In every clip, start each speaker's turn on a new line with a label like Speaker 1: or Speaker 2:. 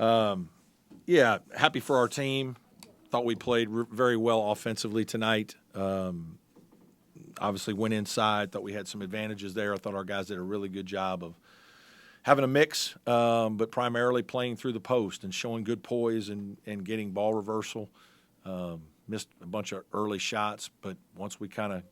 Speaker 1: Yeah, happy for our team. Thought we played very well offensively tonight. Obviously went inside. Thought we had some advantages there. I thought our guys did a really good job of having a mix, but primarily playing through the post and showing good poise and getting ball reversal. Missed a bunch of early shots, but once we kind of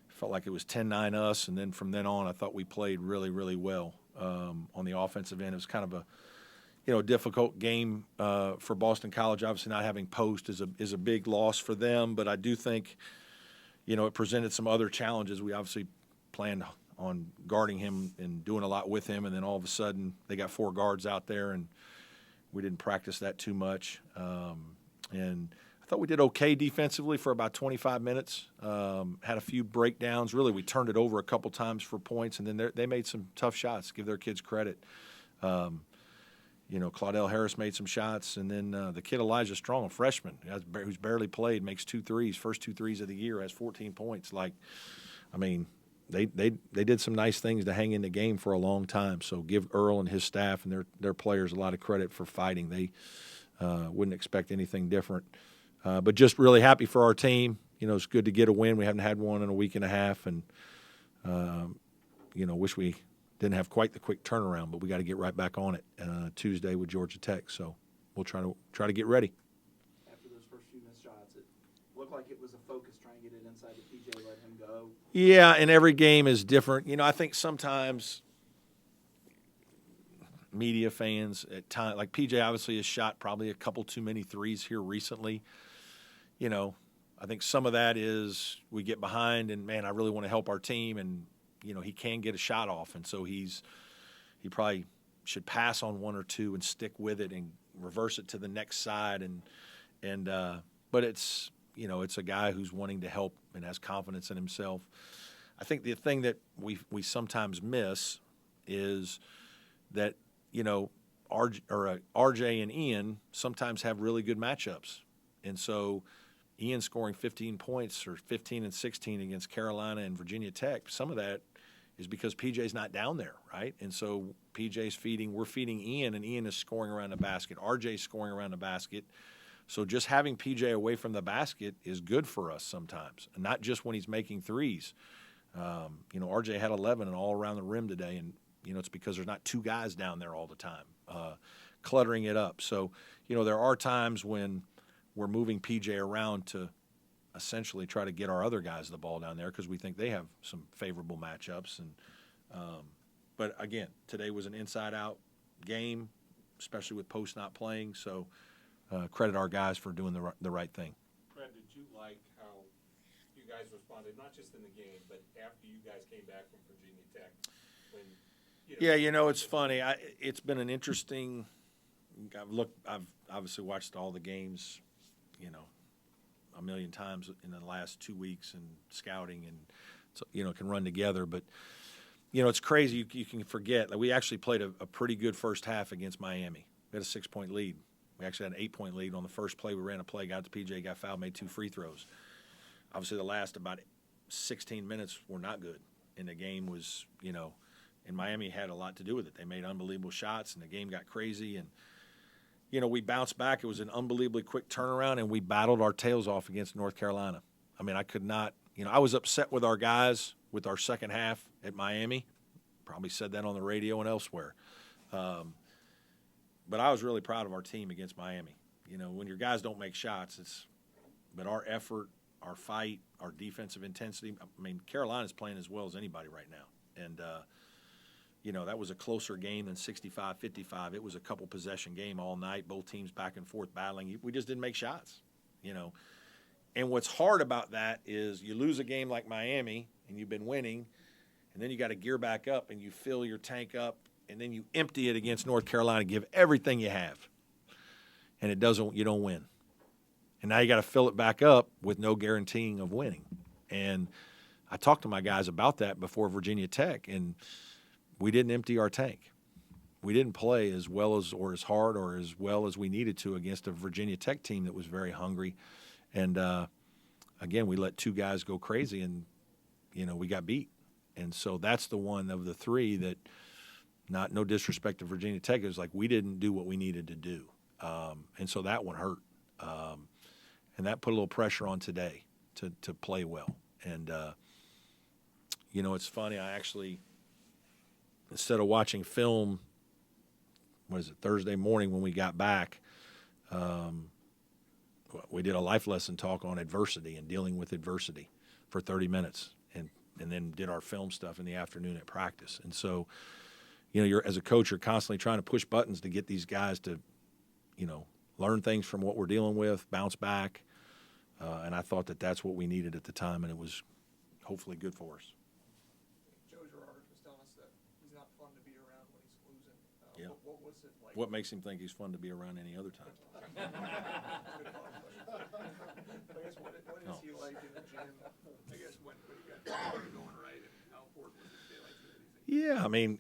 Speaker 1: felt like it was 10-9 us, and then from then on I thought we played really, really well on the offensive end. It was kind of a difficult game for Boston College. Obviously not having post is a big loss for them, but I do think it presented some other challenges. We obviously planned on guarding him and doing a lot with him, and then all of a sudden they got 4 guards out there, and we didn't practice that too much. And I thought we did okay defensively for about 25 minutes. Had a few breakdowns. Really, we turned it over a couple times for points, and then they made some tough shots. Give their kids credit. Claudell Harris made some shots, and then the kid Elijah Strong, a freshman, who's barely played, makes 2 threes, first 2 threes of the year, has 14 points. They did some nice things to hang in the game for a long time. So give Earl and his staff and their players a lot of credit for fighting. They wouldn't expect anything different. But just really happy for our team. It's good to get a win. We haven't had one in a week and a half, and wish we didn't have quite the quick turnaround, but we got to get right back on it Tuesday with Georgia Tech. So we'll try to get ready.
Speaker 2: After those first few missed shots, it looked like it was a focus trying to get it inside to PJ, let him go.
Speaker 1: Yeah, and every game is different. I think sometimes media fans at times, like PJ obviously has shot probably a couple too many threes here recently. I think some of that is we get behind and, man, I really want to help our team, and he can get a shot off, and so he probably should pass on 1 or 2 and stick with it and reverse it to the next side. But it's it's a guy who's wanting to help and has confidence in himself. I think the thing that we sometimes miss is that RJ and Ian sometimes have really good matchups, and so Ian scoring 15 points or 15 and 16 against Carolina and Virginia Tech, some of that is because PJ's not down there, right? And so we're feeding Ian, and Ian is scoring around the basket. RJ's scoring around the basket. So just having PJ away from the basket is good for us sometimes, and not just when he's making threes. RJ had 11 and all around the rim today, and it's because there's not 2 guys down there all the time cluttering it up. So there are times when we're moving PJ around to essentially try to get our other guys the ball down there because we think they have some favorable matchups. And but again, today was an inside-out game, especially with post not playing. So credit our guys for doing the right thing.
Speaker 3: Fred, did you like how you guys responded, not just in the game, but after you guys came back from Virginia Tech?
Speaker 1: Yeah, it's funny. It's been an interesting. I've obviously watched all the games, a million times in the last 2 weeks, and scouting, and so, can run together. But it's crazy. You can forget. Like, we actually played a pretty good first half against Miami. We had a 6-point lead. We actually had an 8-point lead on the first play. We ran a play, got to PJ, got fouled, made 2 free throws. Obviously, the last about 16 minutes were not good, and the game was, and Miami had a lot to do with it. They made unbelievable shots, and the game got crazy. And we bounced back. It was an unbelievably quick turnaround, and we battled our tails off against North Carolina. I mean, I could not, I was upset with our guys with our second half at Miami. Probably said that on the radio and elsewhere. But I was really proud of our team against Miami. When your guys don't make shots, but our effort, our fight, our defensive intensity. I mean, Carolina's playing as well as anybody right now. And, that was a closer game than 65-55. It was a couple possession game all night, both teams back and forth battling. We just didn't make shots, And what's hard about that is you lose a game like Miami and you've been winning, and then you got to gear back up and you fill your tank up, and then you empty it against North Carolina, give everything you have, and you don't win. And now you got to fill it back up with no guaranteeing of winning. And I talked to my guys about that before Virginia Tech, and we didn't empty our tank. We didn't play as well as or as hard or as well as we needed to against a Virginia Tech team that was very hungry. And, again, we let 2 guys go crazy, and, we got beat. And so that's the one of the 3 that no disrespect to Virginia Tech. It was like we didn't do what we needed to do. And so that one hurt. And that put a little pressure on today to play well. And, it's funny. I actually, instead of watching film, Thursday morning when we got back, we did a life lesson talk on adversity and dealing with adversity for 30 minutes and then did our film stuff in the afternoon at practice. And so, you're as a coach, you're constantly trying to push buttons to get these guys to, learn things from what we're dealing with, bounce back. And I thought that that's what we needed at the time, and it was hopefully good for us.
Speaker 4: Joe Girard was telling us that he's not fun to be around when he's losing.
Speaker 1: Yeah.
Speaker 4: What was it like?
Speaker 1: What makes him think he's fun to be around any other time?
Speaker 4: I guess what is he like in the gym? I guess when you got things going right, and how important was it to like that?
Speaker 1: Yeah, I mean,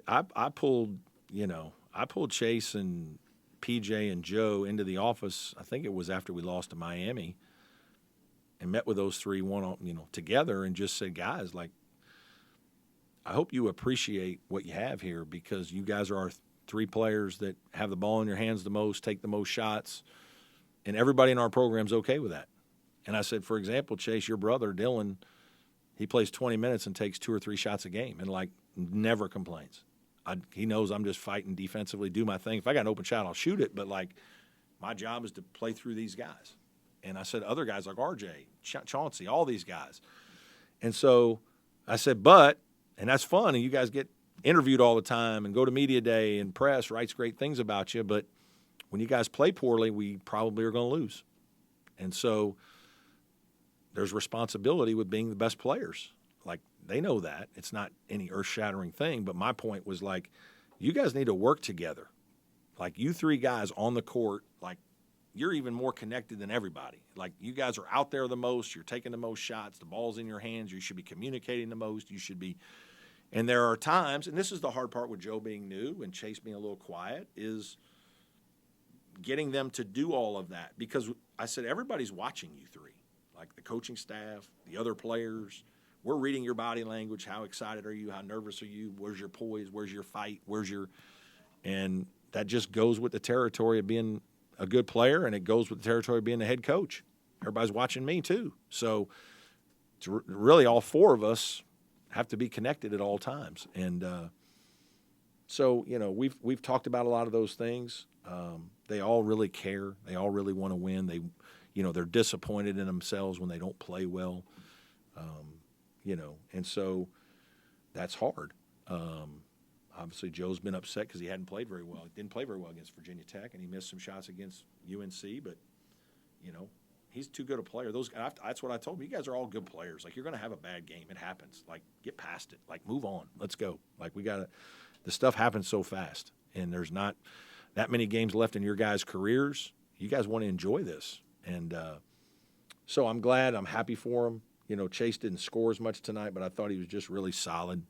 Speaker 1: I pulled Chase and PJ and Joe into the office. I think it was after we lost to Miami, and met with those three together and just said, guys, like, I hope you appreciate what you have here because you guys are our three players that have the ball in your hands the most, take the most shots, and everybody in our program's okay with that. And I said, for example, Chase, your brother Dylan, he plays 20 minutes and takes 2 or 3 shots a game and like never complains. He knows I'm just fighting defensively, do my thing. If I got an open shot, I'll shoot it. But like, my job is to play through these guys. And I said, other guys like RJ, Chauncey, all these guys. And so I said, and that's fun. And you guys get interviewed all the time and go to media day and press writes great things about you. But when you guys play poorly, we probably are going to lose. And so there's responsibility with being the best players. Like, they know that. It's not any earth-shattering thing. But my point was, like, you guys need to work together. Like, you three guys on the court, like, you're even more connected than everybody. Like, you guys are out there the most. You're taking the most shots. The ball's in your hands. You should be communicating the most. You should be – and there are times – and this is the hard part with Joe being new and Chase being a little quiet is getting them to do all of that. Because I said everybody's watching you three, like the coaching staff, the other players. We're reading your body language. How excited are you? How nervous are you? Where's your poise? Where's your fight? And that just goes with the territory of being a good player, and it goes with the territory of being the head coach. Everybody's watching me too. So it's really all four of us have to be connected at all times. And so, we've talked about a lot of those things. They all really care. They all really want to win. They're disappointed in themselves when they don't play well. And so that's hard. Obviously, Joe's been upset because he hadn't played very well. He didn't play very well against Virginia Tech, and he missed some shots against UNC. But, he's too good a player. That's what I told him. You guys are all good players. Like, you're going to have a bad game. It happens. Like, get past it. Like, move on. Let's go. Like, the stuff happens so fast, and there's not that many games left in your guys' careers. You guys want to enjoy this. And so I'm glad. I'm happy for him. Chase didn't score as much tonight, but I thought he was just really solid.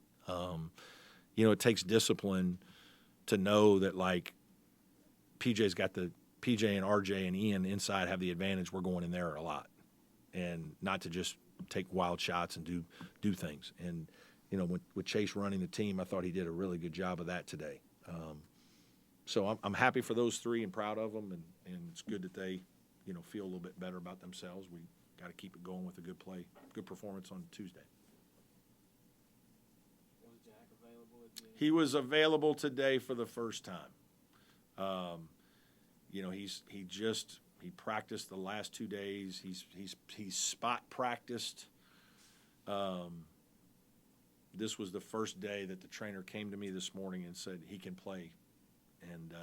Speaker 1: It takes discipline to know that, like, PJ and RJ and Ian inside have the advantage. We're going in there a lot, and not to just take wild shots and do things. And, with Chase running the team, I thought he did a really good job of that today. So I'm happy for those three and proud of them, and it's good that they, feel a little bit better about themselves. We got to keep it going with a good performance on Tuesday.
Speaker 5: Was Jack available at the end?
Speaker 1: He was available today for the first time. He practiced the last 2 days. He's spot practiced. This was the first day that the trainer came to me this morning and said he can play. And,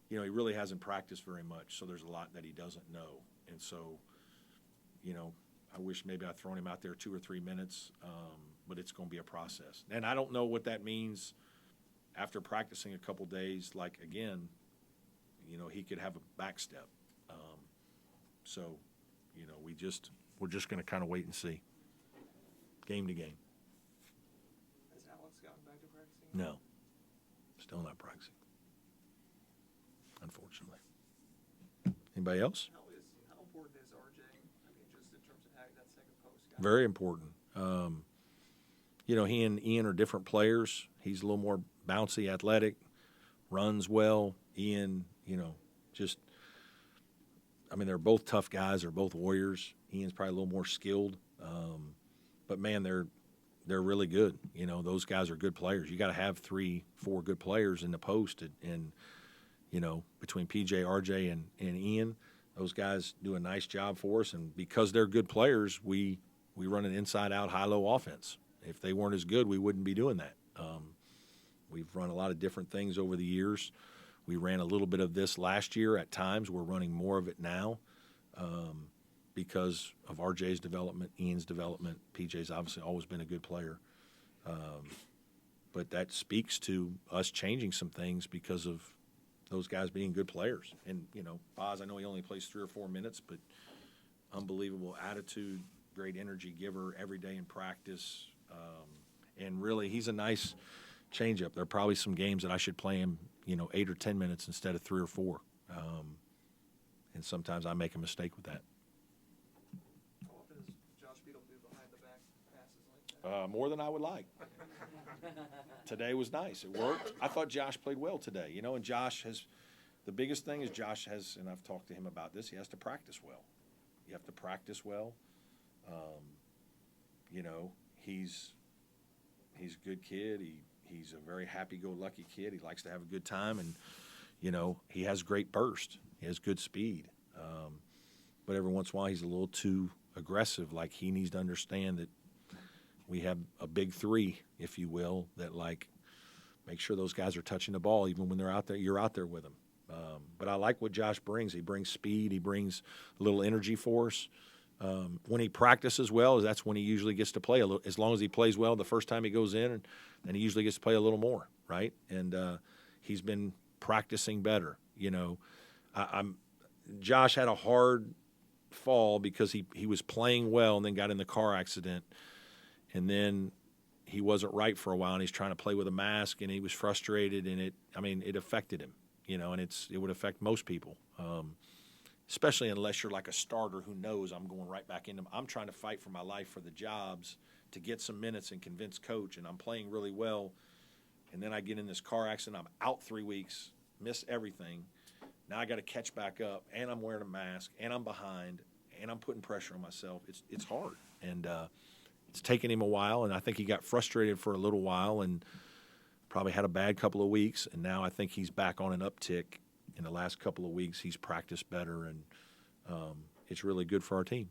Speaker 1: he really hasn't practiced very much, so there's a lot that he doesn't know. And so, I wish maybe I'd thrown him out there 2 or 3 minutes, but it's going to be a process. And I don't know what that means after practicing a couple days. Like, again, he could have a back step. So, we're just going to kind of wait and see, game to game.
Speaker 4: Has Alex gotten back to practicing?
Speaker 1: No, still not practicing, unfortunately. Anybody else?
Speaker 4: How important is RJ? I mean, just in terms of having that second post guy?
Speaker 1: Very important. he and Ian are different players. He's a little more bouncy, athletic, runs well. Ian, they're both tough guys. They're both warriors. Ian's probably a little more skilled. But, man, they're really good. Those guys are good players. You got to have 3-4 good players in the post. And between PJ, RJ, and Ian, those guys do a nice job for us. And because they're good players, we run an inside-out, high-low offense. If they weren't as good, we wouldn't be doing that. We've run a lot of different things over the years. We ran a little bit of this last year at times. We're running more of it now because of RJ's development, Ian's development. PJ's obviously always been a good player. But that speaks to us changing some things because of those guys being good players. And, Boz, I know he only plays 3 or 4 minutes, but unbelievable attitude, great energy giver every day in practice. And really, he's a nice changeup. There are probably some games that I should play him, 8 or 10 minutes instead of 3 or 4. And sometimes I make a mistake with that.
Speaker 4: How often does Josh Beadle move behind the back passes like that?
Speaker 1: More than I would like. Today was nice. It worked. I thought Josh played well today. And Josh has – the biggest thing is Josh has – and I've talked to him about this – he has to practice well. You have to practice well. He's a good kid. He's a very happy-go-lucky kid. He likes to have a good time, and he has great burst. He has good speed, but every once in a while he's a little too aggressive. Like, he needs to understand that we have a big 3, if you will, that make sure those guys are touching the ball even when they're out there. You're out there with them. But I like what Josh brings. He brings speed. He brings a little energy for us. When he practices well, that's when he usually gets to play a little. As long as he plays well the first time he goes in, then he usually gets to play a little more, right? And he's been practicing better. Josh had a hard fall because he was playing well and then got in the car accident, and then he wasn't right for a while, and he's trying to play with a mask, and he was frustrated, and it affected him, and it would affect most people. Especially unless you're like a starter who knows I'm going right back into. I'm trying to fight for my life for the jobs to get some minutes and convince coach, and I'm playing really well, and then I get in this car accident. I'm out 3 weeks, miss everything. Now I got to catch back up, and I'm wearing a mask, and I'm behind, and I'm putting pressure on myself. It's hard, and it's taken him a while, and I think he got frustrated for a little while and probably had a bad couple of weeks, and now I think he's back on an uptick. In the last couple of weeks, he's practiced better, and it's really good for our team.